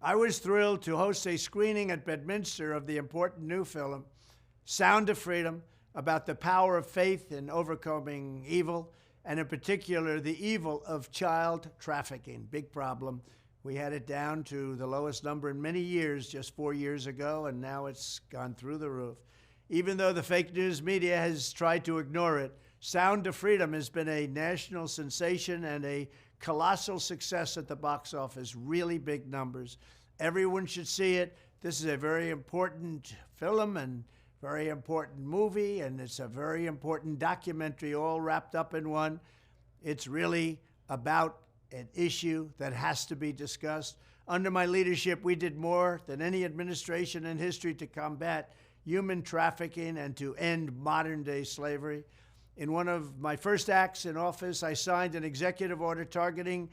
I was thrilled to host a screening at Bedminster of the important new film, Sound of Freedom, about the power of faith in overcoming evil, and in particular, the evil of child trafficking. Big problem. We had it down to the lowest number in many years just 4 years ago, and now it's gone through the roof. Even though the fake news media has tried to ignore it, Sound of Freedom has been a national sensation and a colossal success at the box office, really big numbers. Everyone should see it. This is a very important film and very important movie, and it's a very important documentary all wrapped up in one. It's really about an issue that has to be discussed. Under my leadership, we did more than any administration in history to combat human trafficking and to end modern-day slavery. In one of my first acts in office, I signed an executive order targeting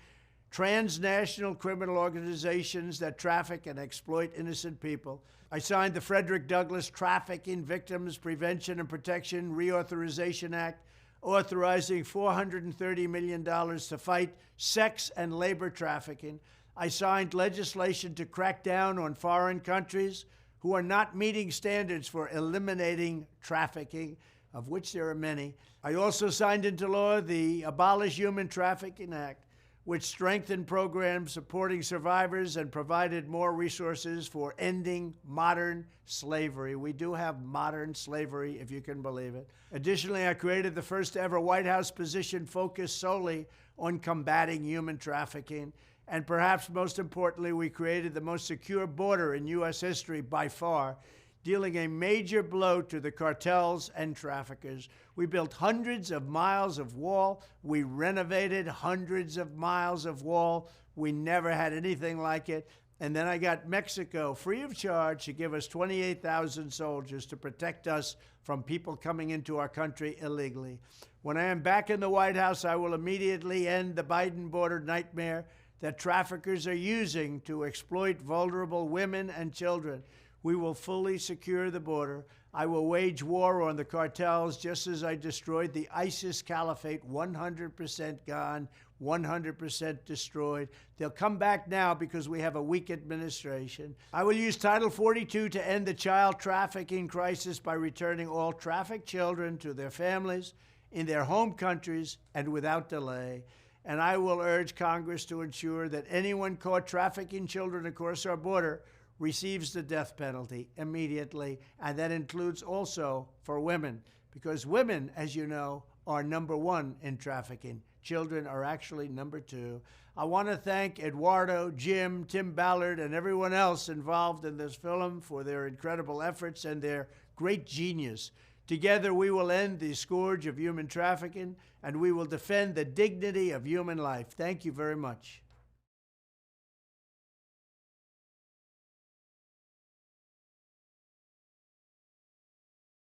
transnational criminal organizations that traffic and exploit innocent people. I signed the Frederick Douglass Trafficking Victims Prevention and Protection Reauthorization Act, authorizing $430 million to fight sex and labor trafficking. I signed legislation to crack down on foreign countries who are not meeting standards for eliminating trafficking, of which there are many. I also signed into law the Abolish Human Trafficking Act, which strengthened programs supporting survivors and provided more resources for ending modern slavery. We do have modern slavery, if you can believe it. Additionally, I created the first ever White House position focused solely on combating human trafficking. And perhaps most importantly, we created the most secure border in U.S. history by far, dealing a major blow to the cartels and traffickers. We built hundreds of miles of wall. We renovated hundreds of miles of wall. We never had anything like it. And then I got Mexico free of charge to give us 28,000 soldiers to protect us from people coming into our country illegally. When I am back in the White House, I will immediately end the Biden border nightmare that traffickers are using to exploit vulnerable women and children. We will fully secure the border. I will wage war on the cartels just as I destroyed the ISIS caliphate, 100% gone, 100% destroyed. They'll come back now because we have a weak administration. I will use Title 42 to end the child trafficking crisis by returning all trafficked children to their families in their home countries and without delay. And I will urge Congress to ensure that anyone caught trafficking children across our border receives the death penalty immediately, and that includes also for women, because women, as you know, are number one in trafficking. Children are actually number two. I want to thank Eduardo, Jim, Tim Ballard, and everyone else involved in this film for their incredible efforts and their great genius. Together, we will end the scourge of human trafficking, and we will defend the dignity of human life. Thank you very much.